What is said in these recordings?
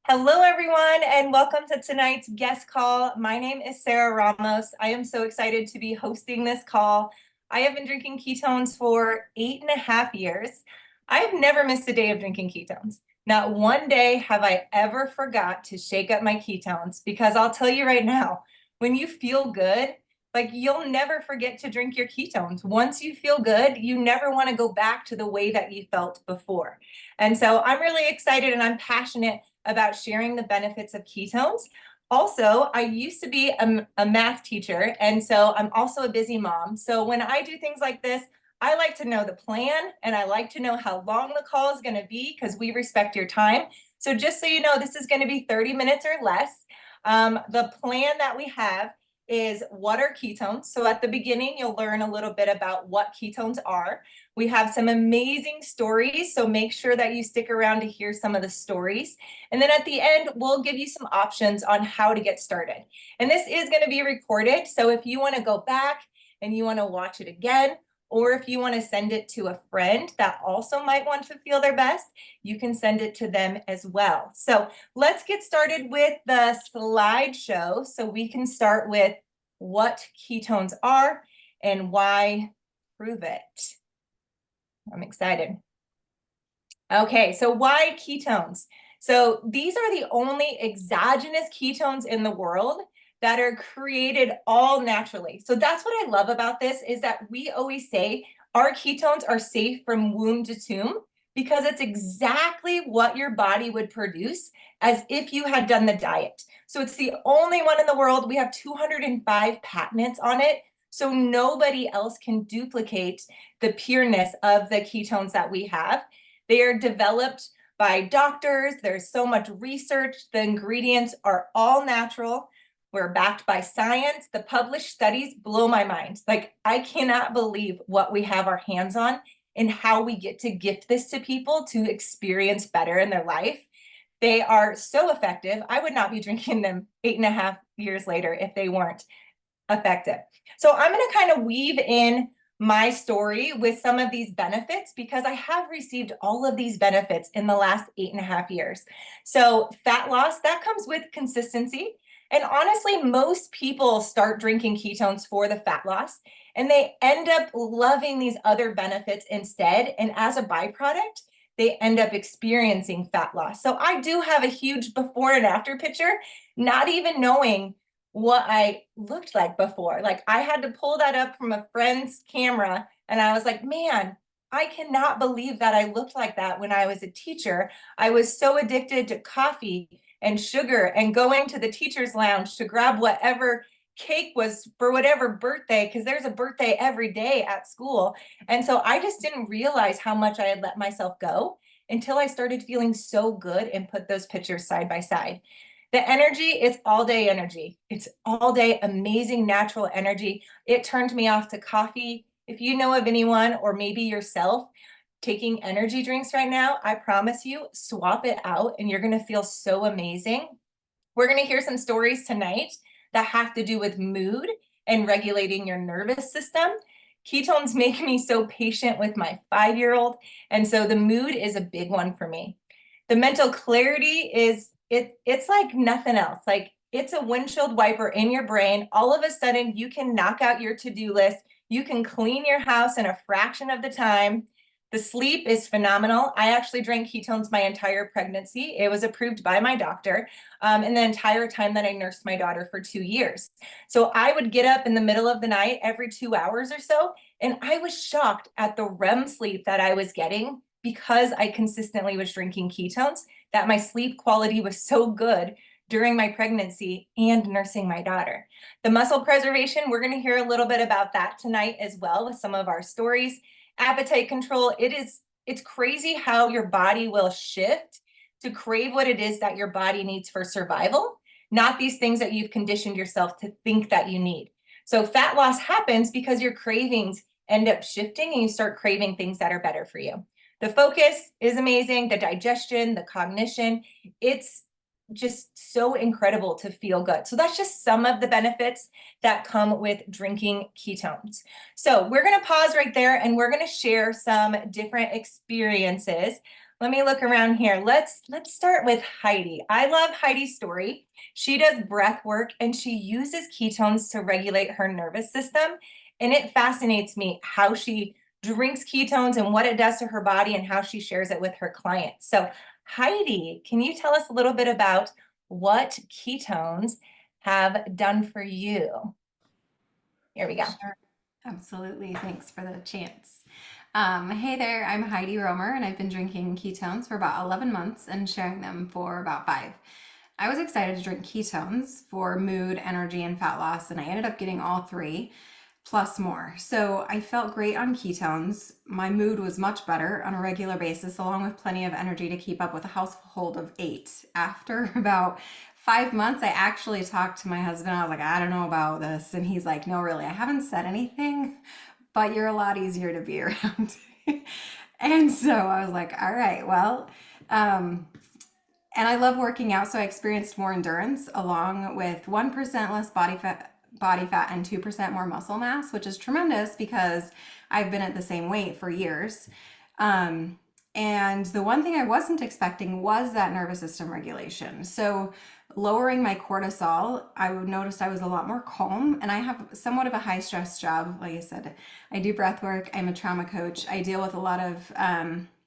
Hello, everyone, and welcome to tonight's guest call. My name is Sarah Ramos. I am so excited to be hosting this call. I have been drinking ketones for 8.5 years. I've never missed a day of drinking ketones. Not one day have I ever forgot to shake up my ketones because I'll tell you right now, when you feel good, like you'll never forget to drink your ketones. Once you feel good, you never want to go back to the way that you felt before. And so I'm really excited and I'm passionate about sharing the benefits of ketones. Also, I used to be a math teacher, and so I'm also a busy mom. So when I do things like this, I like to know the plan and I like to know how long the call is going to be because we respect your time. So just so you know, this is going to be 30 minutes or less. The plan that we have is what are ketones. So at the beginning, you'll learn a little bit about what ketones are. We have some amazing stories, so make sure that you stick around to hear some of the stories. And then at the end, we'll give you some options on how to get started. And this is going to be recorded, so if you want to go back and you want to watch it again, or if you want to send it to a friend that also might want to feel their best, you can send it to them as well. So let's get started with the slideshow so we can start with what ketones are and why Pruvit. I'm excited. Okay, so why ketones? So these are the only exogenous ketones in the world that are created all naturally. So that's what I love about this is that we always say our ketones are safe from womb to tomb because it's exactly what your body would produce as if you had done the diet. So it's the only one in the world. We have 205 patents on it. So nobody else can duplicate the pureness of the ketones that we have. They are developed by doctors. There's so much research. The ingredients are all natural. We're backed by science. The published studies blow my mind. Like, I cannot believe what we have our hands on and how we get to gift this to people to experience better in their life. They are so effective. I would not be drinking them 8.5 years later if they weren't effective. So I'm going to kind of weave in my story with some of these benefits because I have received all of these benefits in the last 8.5 years. So fat loss, that comes with consistency. And honestly, most people start drinking ketones for the fat loss and they end up loving these other benefits instead. And as a byproduct, they end up experiencing fat loss. So I do have a huge before and after picture, not even knowing what I looked like before. Like, I had to pull that up from a friend's camera and I was like, man, I cannot believe that I looked like that when I was a teacher. I was so addicted to coffee and sugar and going to the teacher's lounge to grab whatever cake was for whatever birthday, because there's a birthday every day at school. And so I just didn't realize how much I had let myself go until I started feeling so good and put those pictures side by side. The energy, it's all day energy. It's all day amazing natural energy. It turned me off to coffee. If you know of anyone or maybe yourself taking energy drinks right now, I promise you, swap it out and you're going to feel so amazing. We're going to hear some stories tonight that have to do with mood and regulating your nervous system. Ketones make me so patient with my 5-year-old, and so the mood is a big one for me. The mental clarity is it's like nothing else. Like, it's a windshield wiper in your brain. All of a sudden, you can knock out your to-do list. You can clean your house in a fraction of the time. The sleep is phenomenal. I actually drank ketones my entire pregnancy. It was approved by my doctor, and the entire time that I nursed my daughter for 2 years. So I would get up in the middle of the night every 2 hours or so, and I was shocked at the REM sleep that I was getting because I consistently was drinking ketones, that my sleep quality was so good during my pregnancy and nursing my daughter. The muscle preservation, we're going to hear a little bit about that tonight as well with some of our stories. Appetite control, it's crazy how your body will shift to crave what it is that your body needs for survival, not these things that you've conditioned yourself to think that you need. So fat loss happens because your cravings end up shifting and you start craving things that are better for you. The focus is amazing, the digestion, the cognition, it's just so incredible to feel good. So that's just some of the benefits that come with drinking ketones. So we're going to pause right there and we're going to share some different experiences. Let me look around here. Let's start with Heidi. I love Heidi's story. She does breath work and she uses ketones to regulate her nervous system. And it fascinates me how she drinks ketones and what it does to her body and how she shares it with her clients. So, Heidi, can you tell us a little bit about what ketones have done for you? Here we go. Sure. Absolutely. Thanks for the chance. Hey there, I'm Heidi Romer, and I've been drinking ketones for about 11 months and sharing them for about 5. I was excited to drink ketones for mood, energy, and fat loss, and I ended up getting all three plus more. So I felt great on ketones. My mood was much better on a regular basis, along with plenty of energy to keep up with a household of 8. After about 5 months, I actually talked to my husband. I was like, I don't know about this. And he's like, no, really, I haven't said anything, but you're a lot easier to be around. And so I was like, all right, well, and I love working out, so I experienced more endurance along with 1% less body fat and 2% more muscle mass, which is tremendous because I've been at the same weight for years. Um, and the one thing I wasn't expecting was that nervous system regulation. So lowering my cortisol, I noticed I was a lot more calm, and I have somewhat of a high stress job. Like I said, I do breath work. I'm a trauma coach. I deal with a lot of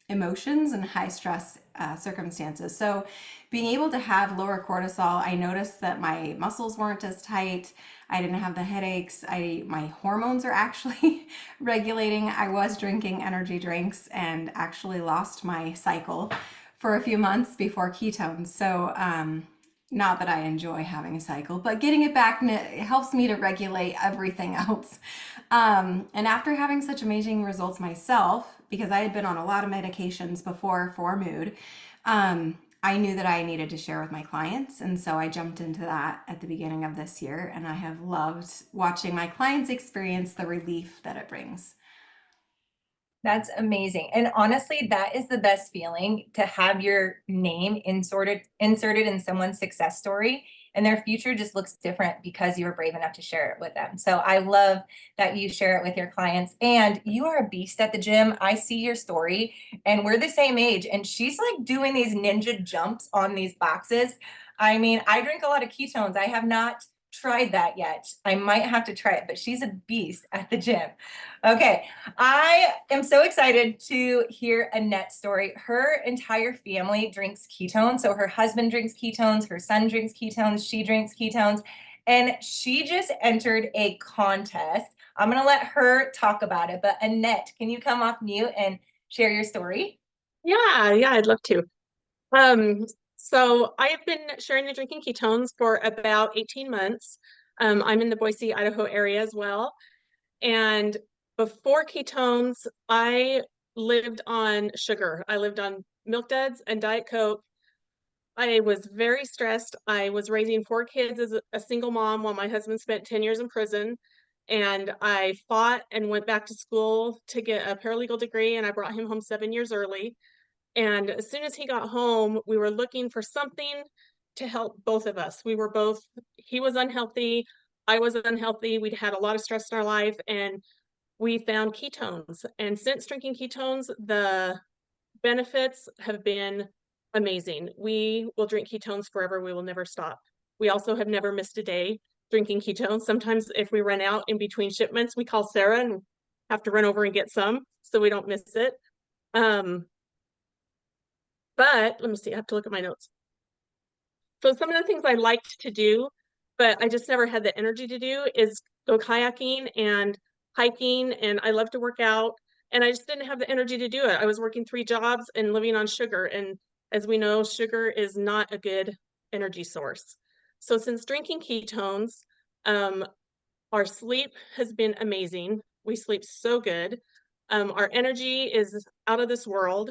emotions and high stress circumstances. So being able to have lower cortisol, I noticed that my muscles weren't as tight. I didn't have the headaches. My hormones are actually regulating. I was drinking energy drinks and actually lost my cycle for a few months before ketones. So not that I enjoy having a cycle, but getting it back it helps me to regulate everything else. And after having such amazing results myself, because I had been on a lot of medications before for mood, I knew that I needed to share with my clients. And so I jumped into that at the beginning of this year. And I have loved watching my clients experience the relief that it brings. That's amazing. And honestly, that is the best feeling to have your name inserted in someone's success story and their future just looks different because you were brave enough to share it with them. So I love that you share it with your clients and you are a beast at the gym. I see your story and we're the same age and she's like doing these ninja jumps on these boxes. I mean, I drink a lot of ketones. I have not tried that yet. I might have to try it, but she's a beast at the gym. Okay, I am so excited to hear Annette's story. Her entire family drinks ketones. So her husband drinks ketones, her son drinks ketones, she drinks ketones, and she just entered a contest. I'm going to let her talk about it. But Annette, can you come off mute and share your story? Yeah, I'd love to. Um, so I have been sharing and drinking ketones for about 18 months. I'm in the Boise, Idaho area as well. And before ketones, I lived on sugar. I lived on Milk Duds and Diet Coke. I was very stressed. I was raising 4 kids as a single mom while my husband spent 10 years in prison. And I fought and went back to school to get a paralegal degree, and I brought him home 7 years early. And as soon as he got home, we were looking for something to help both of us. He was unhealthy, I was unhealthy. We'd had a lot of stress in our life, and we found ketones. And since drinking ketones, the benefits have been amazing. We will drink ketones forever. We will never stop. We also have never missed a day drinking ketones. Sometimes if we run out in between shipments, we call Sarah and have to run over and get some so we don't miss it. But let me see, I have to look at my notes. So some of the things I liked to do, but I just never had the energy to do is go kayaking and hiking, and I love to work out, and I just didn't have the energy to do it. I was working 3 jobs and living on sugar, and as we know, sugar is not a good energy source. So since drinking ketones, our sleep has been amazing. We sleep so good. Our energy is out of this world,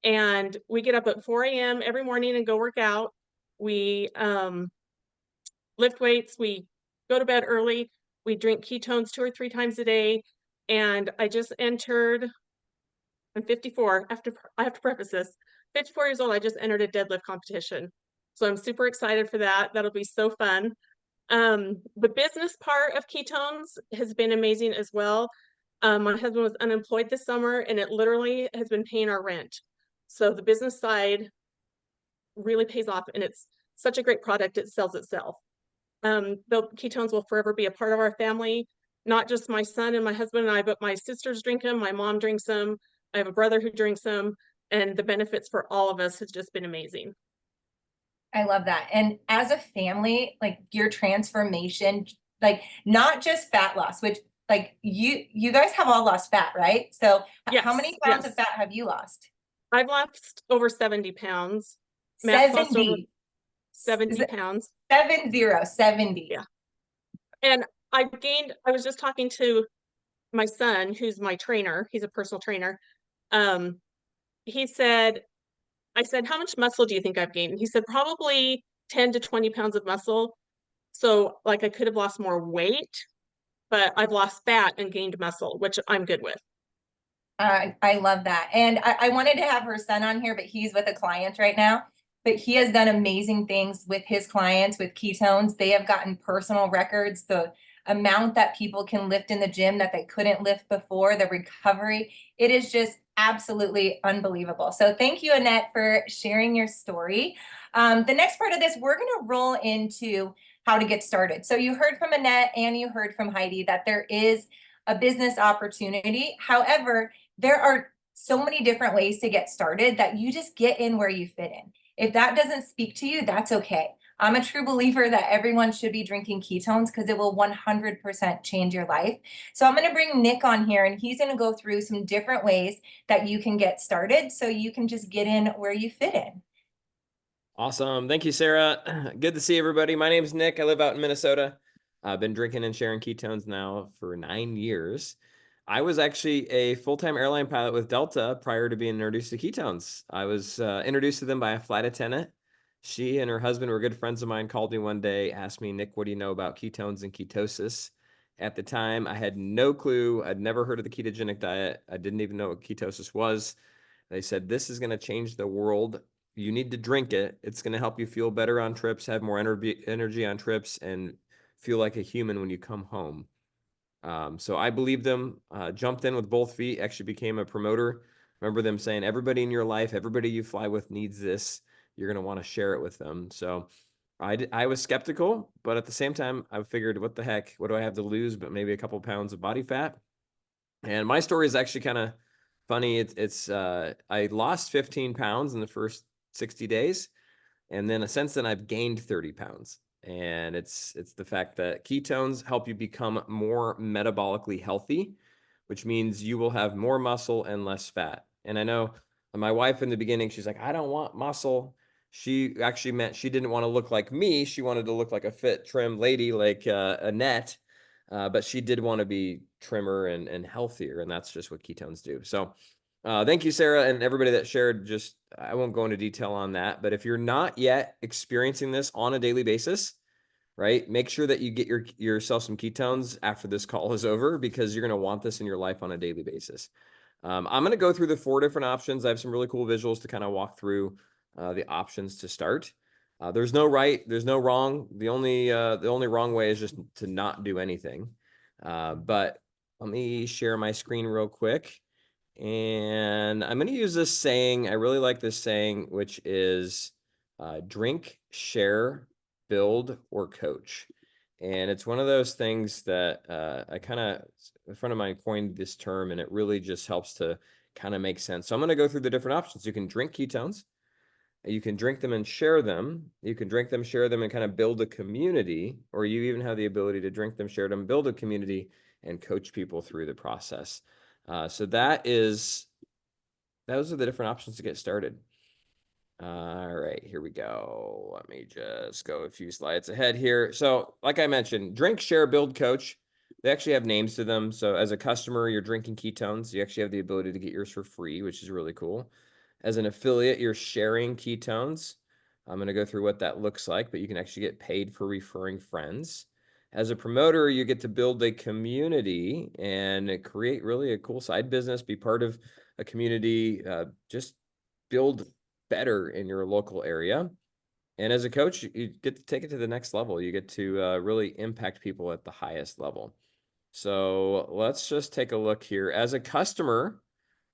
and we get up at 4 a.m. every morning and go work out. We lift weights, we go to bed early, we drink ketones 2 or 3 times a day, and I just entered, I'm 54, I have to preface this, 54 years old, I just entered a deadlift competition. So I'm super excited for that. That'll be so fun. The business part of ketones has been amazing as well. My husband was unemployed this summer, and it literally has been paying our rent. So the business side really pays off, and it's such a great product, it sells itself. The ketones will forever be a part of our family, not just my son and my husband and I, but my sisters drink them, my mom drinks them, I have a brother who drinks them, and the benefits for all of us has just been amazing. I love that. And as a family, like your transformation, like not just fat loss, which like you guys have all lost fat, right? So how many Yes, pounds of yes. fat have you lost? I've lost over 70 pounds. Matt's lost over 70. 70 pounds. 70. Yeah. And I was just talking to my son, who's my trainer. He's a personal trainer. Um, he said, I said, how much muscle do you think I've gained? And he said, probably 10 to 20 pounds of muscle. So like I could have lost more weight, but I've lost fat and gained muscle, which I'm good with. I love that. And I wanted to have her son on here, but he's with a client right now. But he has done amazing things with his clients with ketones. They have gotten personal records, the amount that people can lift in the gym that they couldn't lift before, the recovery. It is just absolutely unbelievable. So thank you, Annette, for sharing your story. The next part of this, we're going to roll into how to get started. So you heard from Annette and you heard from Heidi that there is a business opportunity. However, there are so many different ways to get started that you just get in where you fit in. If that doesn't speak to you, that's okay. I'm a true believer that everyone should be drinking ketones because it will 100% change your life. So I'm going to bring Nick on here and he's going to go through some different ways that you can get started so you can just get in where you fit in. Awesome. Thank you, Sarah. Good to see everybody. My name is Nick. I live out in Minnesota. I've been drinking and sharing ketones now for 9 years. I was actually a full-time airline pilot with Delta prior to being introduced to ketones. I was introduced to them by a flight attendant. She and her husband were good friends of mine, called me one day, asked me, Nick, what do you know about ketones and ketosis? At the time, I had no clue. I'd never heard of the ketogenic diet. I didn't even know what ketosis was. They said, this is going to change the world. You need to drink it. It's going to help you feel better on trips, have more energy on trips, and feel like a human when you come home. So I believed them, jumped in with both feet, actually became a promoter. Remember them saying, everybody in your life, everybody you fly with needs this. You're going to want to share it with them. So I was skeptical, but at the same time, I figured, what the heck? What do I have to lose? But maybe a couple pounds of body fat. And my story is actually kind of funny. I lost 15 pounds in the first 60 days. And then since then, I've gained 30 pounds. And it's the fact that ketones help you become more metabolically healthy, which means you will have more muscle and less fat. And I know my wife in the beginning, she's like, I don't want muscle. She actually meant she didn't want to look like me. She wanted to look like a fit, trim lady like Annette. But she did want to be trimmer and healthier. And that's just what ketones do. So thank you, Sarah, and everybody that shared. Just, I won't go into detail on that, but if you're not yet experiencing this on a daily basis, right, make sure that you get yourself some ketones after this call is over, because you're going to want this in your life on a daily basis. I'm going to go through the 4 different options. I have some really cool visuals to kind of walk through the options to start. There's no right, there's no wrong. The only wrong way is just to not do anything. But let me share my screen real quick. And I'm going to use this saying. I really like this saying, which is drink, share, build, or coach. And it's one of those things that a friend of mine coined this term, and it really just helps to kind of make sense. So I'm going to go through the different options. You can drink ketones. You can drink them and share them. You can drink them, share them, and kind of build a community, or you even have the ability to drink them, share them, build a community, and coach people through the process. So those are the different options to get started. All right, here we go. Let me just go a few slides ahead here. So like I mentioned, drink, share, build, coach. They actually have names to them. So as a customer, you're drinking ketones. You actually have the ability to get yours for free, which is really cool. As an affiliate, you're sharing ketones. I'm going to go through what that looks like, but you can actually get paid for referring friends. As a promoter, you get to build a community and create really a cool side business, be part of a community, just build better in your local area. And as a coach, you get to take it to the next level. You get to really impact people at the highest level. So let's just take a look here. As a customer,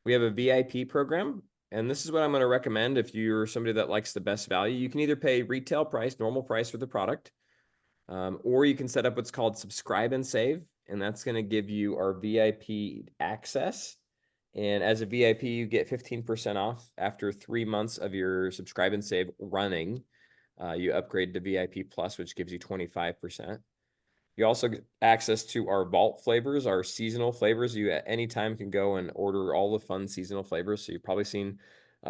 we have a VIP program. And this is what I'm going to recommend if you're somebody that likes the best value. You can either pay retail price, normal price for the product, or you can set up what's called subscribe and save. And that's going to give you our VIP access. And as a VIP, you get 15% off after 3 months of your subscribe and save running. You upgrade to VIP Plus, which gives you 25%. You also get access to our vault flavors, our seasonal flavors. You at any time can go and order all the fun seasonal flavors. So you've probably seen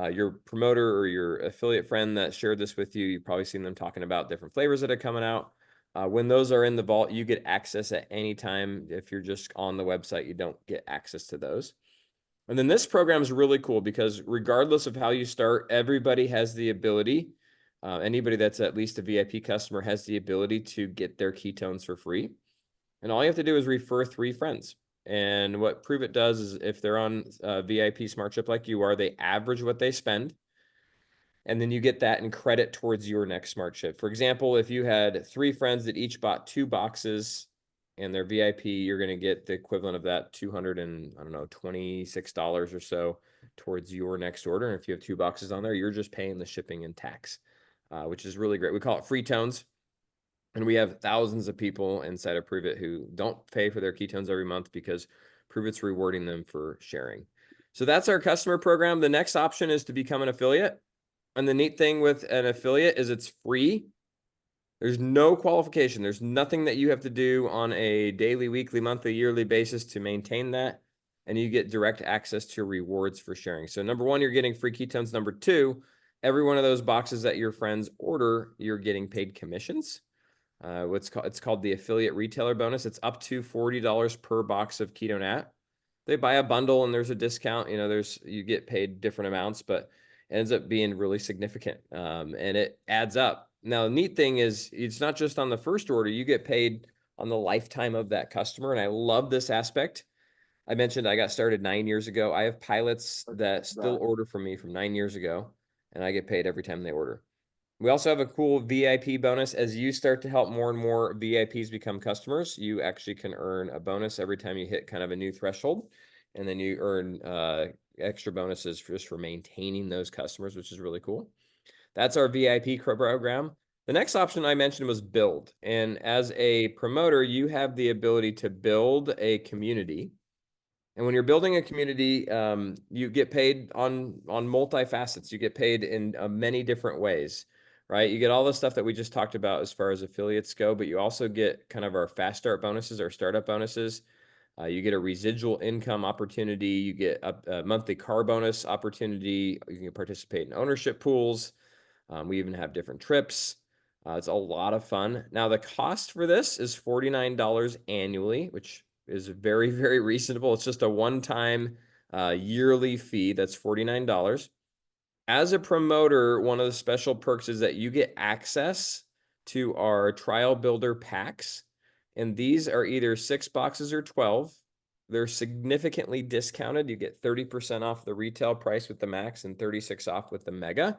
your promoter or your affiliate friend that shared this with you. You've probably seen them talking about different flavors that are coming out. When those are in the vault, you get access at any time. If you're just on the website, you don't get access to those. And then this program is really cool because regardless of how you start, everybody has the ability, anybody that's at least a VIP customer has the ability to get their ketones for free. And all you have to do is refer 3 friends. And what Pruvit does is if they're on VIP Smart Chip like you are, they average what they spend. And then you get that in credit towards your next Smart Chip. For example, if you had 3 friends that each bought 2 boxes and they're VIP, you're going to get the equivalent of that $26 or so towards your next order. And if you have 2 boxes on there, you're just paying the shipping and tax, which is really great. We call it free tones. And we have thousands of people inside of Pruvit who don't pay for their ketones every month because Pruvit's rewarding them for sharing. So that's our customer program. The next option is to become an affiliate. And the neat thing with an affiliate is it's free. There's no qualification. There's nothing that you have to do on a daily, weekly, monthly, yearly basis to maintain that. And you get direct access to rewards for sharing. So number 1, you're getting free ketones. Number 2, every one of those boxes that your friends order, you're getting paid commissions. It's called the affiliate retailer bonus. It's up to $40 per box of Ketonat. They buy a bundle and there's a discount. You get paid different amounts, but it ends up being really significant, and it adds up. Now, the neat thing is it's not just on the first order. You get paid on the lifetime of that customer, and I love this aspect. I mentioned I got started 9 years ago. I have pilots that still order from me from 9 years ago, and I get paid every time they order. We also have a cool VIP bonus. As you start to help more and more VIPs become customers, you actually can earn a bonus every time you hit kind of a new threshold. And then you earn extra bonuses just for maintaining those customers, which is really cool. That's our VIP program. The next option I mentioned was build. And as a promoter, you have the ability to build a community. And when you're building a community, you get paid on multi-facets. You get paid in many different ways, right? You get all the stuff that we just talked about as far as affiliates go, but you also get kind of our fast start bonuses or startup bonuses. You get a residual income opportunity. You get a monthly car bonus opportunity. You can participate in ownership pools. We even have different trips. It's a lot of fun. Now, the cost for this is $49 annually, which is very, very reasonable. It's just a one-time yearly fee. That's $49. As a promoter, one of the special perks is that you get access to our trial builder packs. And these are either 6 boxes or 12. They're significantly discounted. You get 30% off the retail price with the max and 36% off with the mega.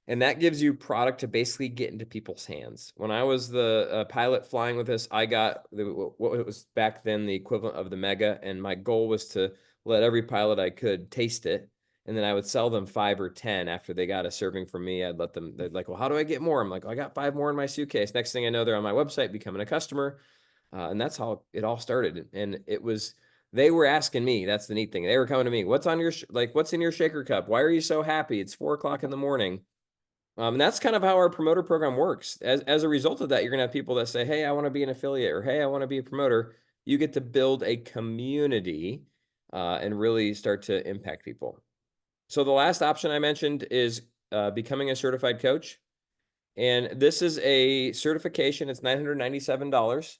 And that gives you product to basically get into people's hands. When I was the pilot flying with this, I got what was back then the equivalent of the mega. And my goal was to let every pilot I could taste it. And then I would sell them 5 or 10 after they got a serving from me. I'd let them, they'd like, well, how do I get more? I'm like, I got 5 more in my suitcase. Next thing I know, they're on my website becoming a customer. And that's how it all started. And it was, they were asking me, that's the neat thing. They were coming to me, what's on your, what's in your shaker cup? Why are you so happy? It's 4 o'clock in the morning. And that's kind of how our promoter program works. As a result of that, you're going to have people that say, hey, I want to be an affiliate, or hey, I want to be a promoter. You get to build a community and really start to impact people. So the last option I mentioned is becoming a certified coach. And this is a certification. It's $997.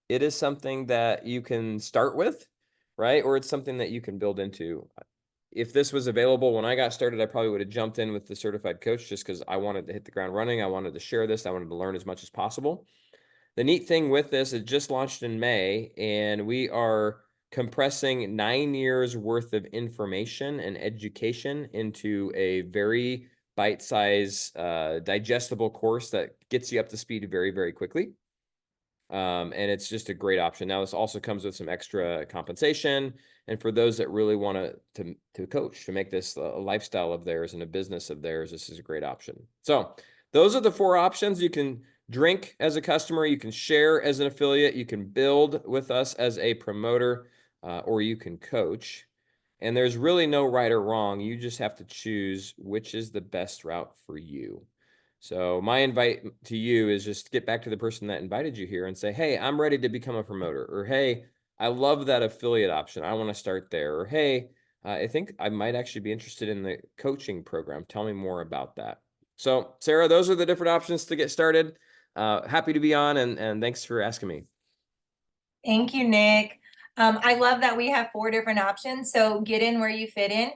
It is something that you can start with, right? Or it's something that you can build into. If this was available when I got started, I probably would have jumped in with the certified coach just because I wanted to hit the ground running. I wanted to share this. I wanted to learn as much as possible. The neat thing with this, it just launched in May, and we are compressing 9 years worth of information and education into a very bite-sized, digestible course that gets you up to speed very, very quickly. And it's just a great option. Now, this also comes with some extra compensation. And for those that really want to coach, to make this a lifestyle of theirs and a business of theirs, this is a great option. So those are the 4 options. You can drink as a customer, you can share as an affiliate, you can build with us as a promoter, or you can coach. And there's really no right or wrong. You just have to choose which is the best route for you. So my invite to you is just get back to the person that invited you here and say, hey, I'm ready to become a promoter. Or, hey, I love that affiliate option. I want to start there. Or, hey, I think I might actually be interested in the coaching program. Tell me more about that. So, Sarah, those are the different options to get started. Happy to be on, and thanks for asking me. Thank you, Nick. I love that we have 4 different options. So get in where you fit in.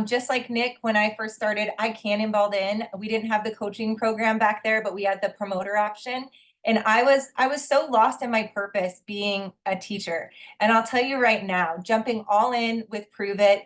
Just like Nick, when I first started, I cannonballed in. We didn't have the coaching program back there, but we had the promoter option. And I was so lost in my purpose being a teacher. And I'll tell you right now, jumping all in with Pruvit,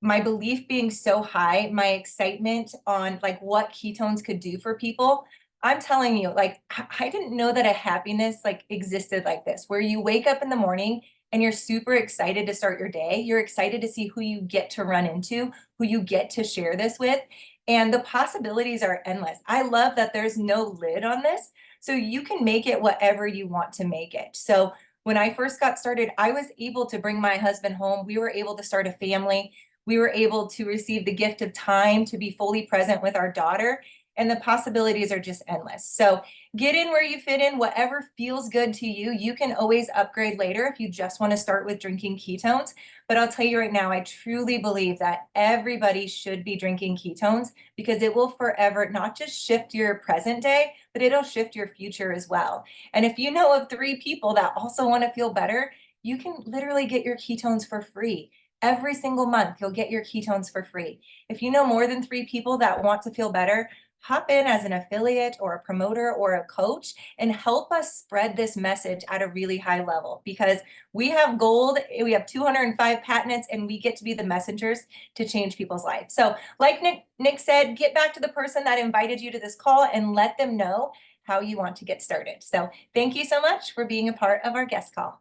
my belief being so high, my excitement on like what ketones could do for people. I'm telling you, like, I didn't know that a happiness like existed like this, where you wake up in the morning and you're super excited to start your day. You're excited to see who you get to run into, who you get to share this with. And the possibilities are endless. I love that there's no lid on this. So you can make it whatever you want to make it. So when I first got started, I was able to bring my husband home. We were able to start a family. We were able to receive the gift of time to be fully present with our daughter, and the possibilities are just endless. So get in where you fit in, whatever feels good to you. You can always upgrade later if you just want to start with drinking ketones. But I'll tell you right now, I truly believe that everybody should be drinking ketones because it will forever not just shift your present day, but it'll shift your future as well. And if you know of 3 people that also want to feel better, you can literally get your ketones for free. Every single month, you'll get your ketones for free. If you know more than 3 people that want to feel better, hop in as an affiliate or a promoter or a coach and help us spread this message at a really high level, because we have gold, we have 205 patents, and we get to be the messengers to change people's lives. So like Nick said, get back to the person that invited you to this call and let them know how you want to get started. So thank you so much for being a part of our guest call.